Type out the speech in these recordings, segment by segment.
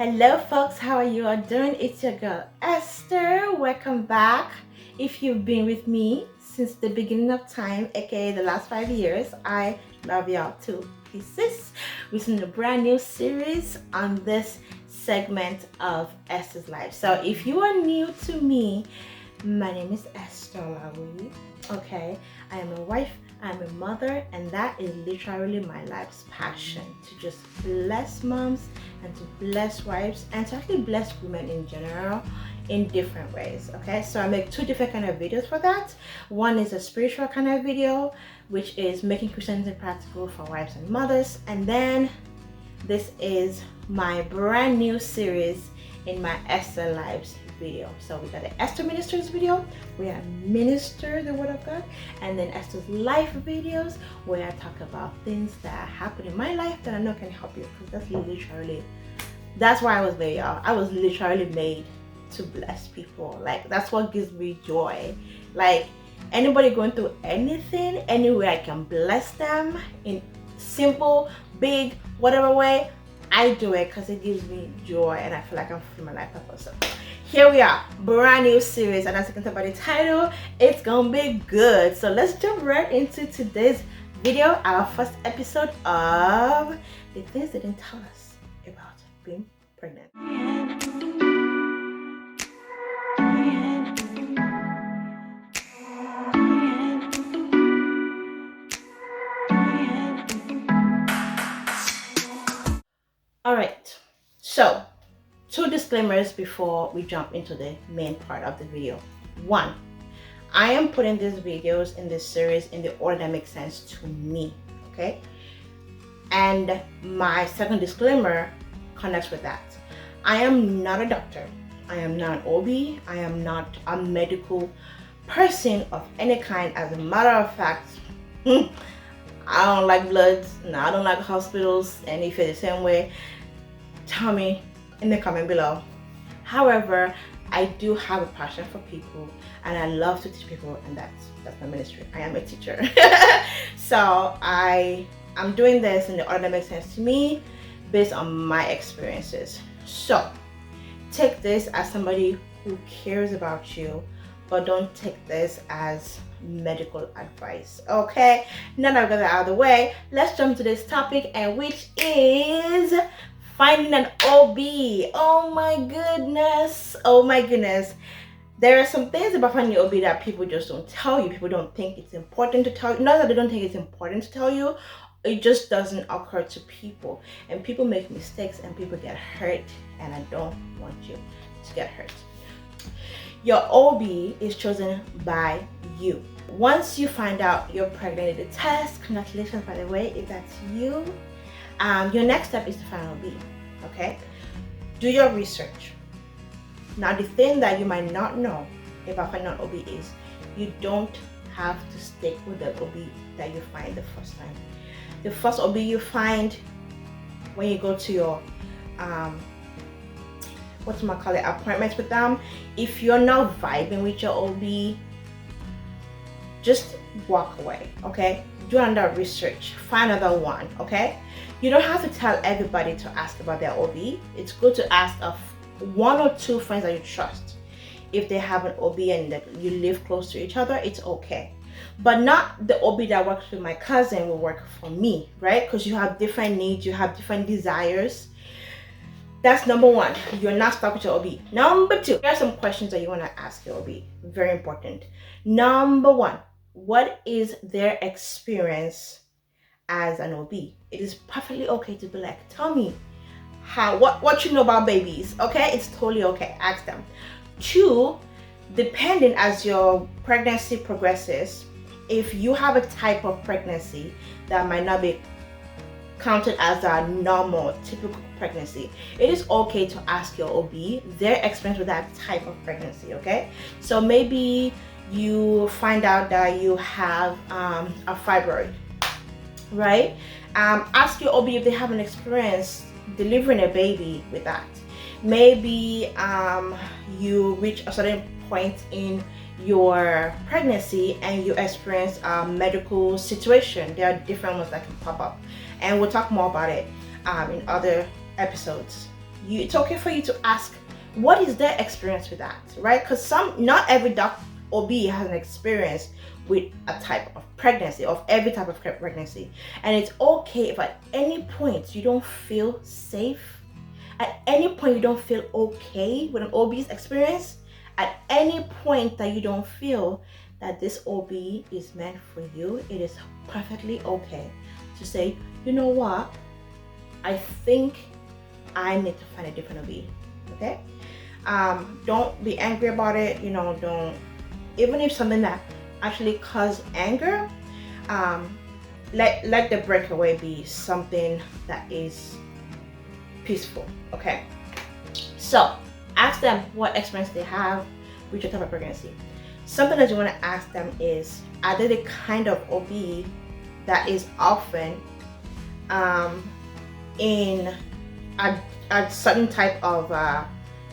Hello folks, how are you all doing? It's your girl Esther. Welcome back. If you've been with me since the beginning of time, aka the last 5 years, I love y'all to pieces. We're in a brand new series on this segment of Esther's life. So if you are new to me, my name is Esther Lawi. Okay, I am a wife, I'm a mother, and that is literally my life's passion, to just bless moms and to bless wives and to actually bless women in general in different ways. Okay, so I make two different kind of videos for that. One is a spiritual kind of video, which is making Christianity practical for wives and mothers, and then this is my brand new series in my Esther Lives video. So we got the Esther Ministers video where I minister the word of God, and then Esther's life videos where I talk about things that happen in my life that I know can help you, because that's why I was there, y'all. I was literally made to bless people. Like, that's what gives me joy. Like, anybody going through anything, anywhere I can bless them in simple, big, whatever way, I do it because it gives me joy and I feel like I'm fulfilling my life purpose. So here we are, brand new series, and as you can tell by the title, it's gonna be good. So let's jump right into today's video, our first episode of the things they didn't tell us about being pregnant. All right, so two disclaimers before we jump into the main part of the video. One, I am putting these videos in this series in the order that makes sense to me, okay? And my second disclaimer connects with that. I am not a doctor. I am not an OB. I am not a medical person of any kind. As a matter of fact, I don't like bloods. No, I don't like hospitals. And if you're the same way, tell me in the comment below. However, I do have a passion for people and I love to teach people, and that's my ministry. I am a teacher. So I'm doing this in the order that makes sense to me based on my experiences. So take this as somebody who cares about you, but don't take this as medical advice. Okay, now that I've got that out of the way, let's jump to this topic, and which is finding an OB. Oh my goodness. There are some things about finding an OB that people just don't tell you. People don't think it's important to tell you. Not that they don't think it's important to tell you, it just doesn't occur to people. And people make mistakes and people get hurt, and I don't want you to get hurt. Your OB is chosen by you. Once you find out you're pregnant, the test, congratulations by the way, if that's you. Your next step is to find an OB, okay? Do your research. Now, the thing that you might not know about finding an OB is you don't have to stick with the OB that you find the first time. The first OB you find when you go to your appointments with them, if you're not vibing with your OB, just walk away, okay? Do another research, find another one, okay? You don't have to tell everybody to ask about their OB. It's good to ask one or two friends that you trust. If they have an OB and that you live close to each other, it's okay. But not the OB that works with my cousin will work for me, right? Because you have different needs, you have different desires. That's number one. You're not stuck with your OB. Number two, there are some questions that you want to ask your OB. Very important. Number one, what is their experience as an OB? It is perfectly okay to be like, tell me what you know about babies, okay? It's totally okay. Ask them. Two, depending as your pregnancy progresses, if you have a type of pregnancy that might not be counted as a normal, typical pregnancy, it is okay to ask your OB their experience with that type of pregnancy, okay? So maybe you find out that you have a fibroid, right? Ask your OB if they have an experience delivering a baby with that. Maybe you reach a certain point in your pregnancy and you experience a medical situation. There are different ones that can pop up, and we'll talk more about it in other episodes. it's okay for you to ask what is their experience with that, right? Because not every OB has an experience with a type of pregnancy, of every type of pregnancy. And it's okay if at any point you don't feel safe, at any point you don't feel okay with an OB's experience, at any point that you don't feel that this OB is meant for you, it is perfectly okay to say, you know what, I think I need to find a different OB. Okay? Don't be angry about it. Don't, even if something that actually causes anger, let the breakaway be something that is peaceful. Okay? So ask them what experience they have with your type of pregnancy. Something that you want to ask them is, are they the kind of OB that is often in a certain type of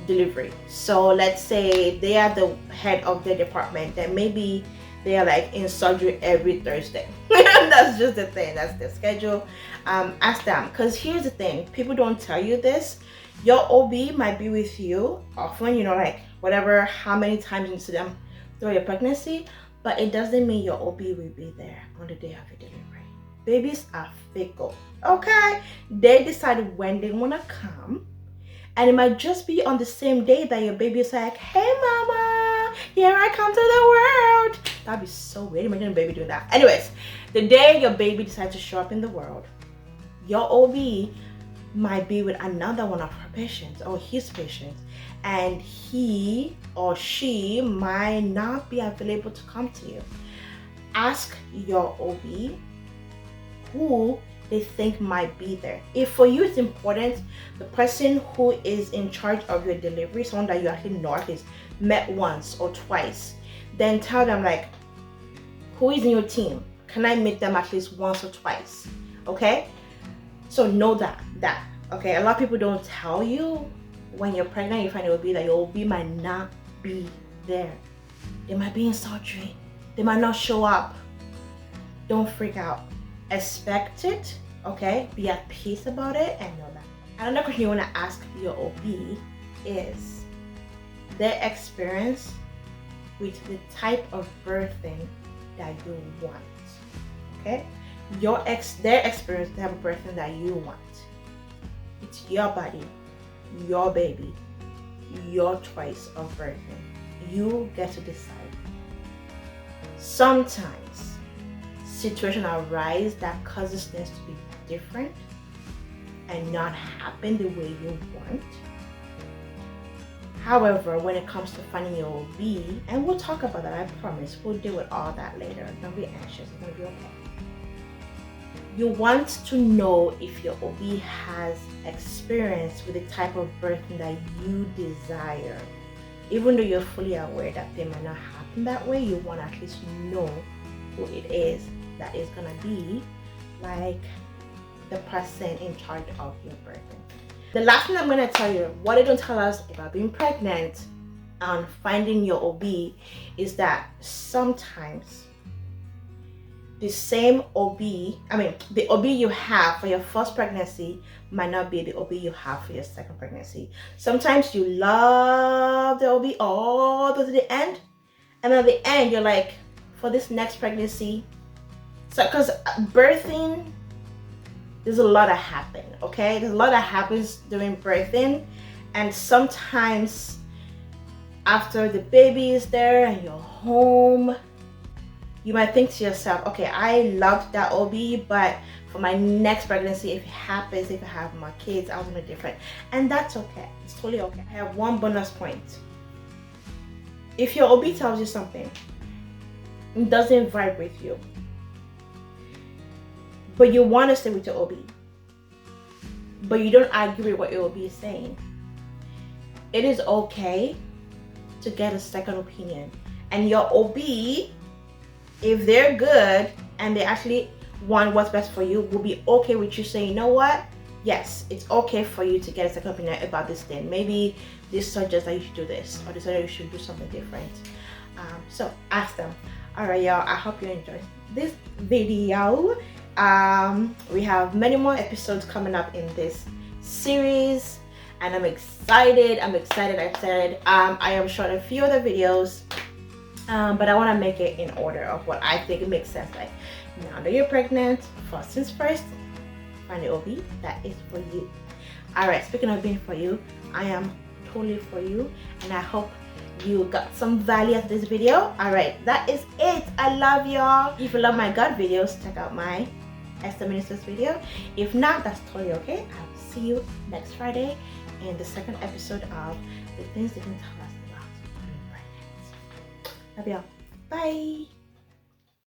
delivery? So let's say they are the head of their department, then maybe they are like in surgery every Thursday. That's just the thing, that's the schedule. Ask them, because here's the thing, people don't tell you this. Your OB might be with you often, like whatever, how many times you see them through your pregnancy, but it doesn't mean your OB will be there on the day of your delivery. Babies are fickle, okay? They decide when they want to come, and it might just be on the same day that your baby is like, hey mama, here I come to the world. That'd be so weird. Imagine a baby doing that. Anyways, the day your baby decides to show up in the world, your OB might be with another one of her patients or his patients, and he or she might not be available to come to you. Ask your OB who they think might be there. If for you it's important, the person who is in charge of your delivery, someone that you actually know, at least met once or twice, then tell them like, who is in your team? Can I meet them at least once or twice? Okay? So know that. Okay? A lot of people don't tell you when you're pregnant, you find it will be that your OB might not be there. They might be in surgery. They might not show up. Don't freak out. Expect it, okay? Be at peace about it and know that. Another question you want to ask your OB is their experience with the type of birthing that you want, okay? Their experience, the type of birthing that you want. It's your body, your baby, your choice of birthing. You get to decide. Sometimes situations arise that causes things to be different and not happen the way you want. However, when it comes to finding your OB, and we'll talk about that, I promise, we'll deal with all that later. Don't be anxious, it's gonna be okay. You want to know if your OB has experience with the type of birthing that you desire. Even though you're fully aware that they might not happen that way, you want to at least know who it is that is gonna be like the person in charge of your birthing. The last thing I'm gonna tell you, what they don't tell us about being pregnant and finding your OB, is that sometimes the same OB, the OB you have for your first pregnancy might not be the OB you have for your second pregnancy. Sometimes you love the OB all the way to the end, and at the end you're like, for this next pregnancy, so because birthing, there's a lot that happens, okay? There's a lot that happens during birthing, and sometimes after the baby is there and you're home, you might think to yourself, okay, I loved that OB, but for my next pregnancy, if it happens, if I have more kids, I was gonna be different. And that's okay. It's totally okay. I have one bonus point. If your OB tells you something, it doesn't vibe with you, but you want to stay with your OB, but you don't agree with what your OB is saying, it is okay to get a second opinion. And your OB, if they're good and they actually want what's best for you, will be okay with you saying, you know what, yes, it's okay for you to get a second opinion about this thing. Maybe this suggests that you should do this, or this suggests you should do something different. So ask them. All right, y'all, I hope you enjoyed this video. We have many more episodes coming up in this series. and I'm excited. I'm excited. I am short a few other videos, but I want to make it in order of what I think it makes sense. Like, now that you're pregnant, first things first, find the OB that is for you. All right, speaking of being for you, I am totally for you, and I hope you got some value out of this video. All right, that is it. I love y'all. If you love my gut videos, check out my Esther Ministers video. If not, that's totally okay. I'll see you next Friday in the second episode of the things they didn't tell us about being pregnant. Love y'all. Bye.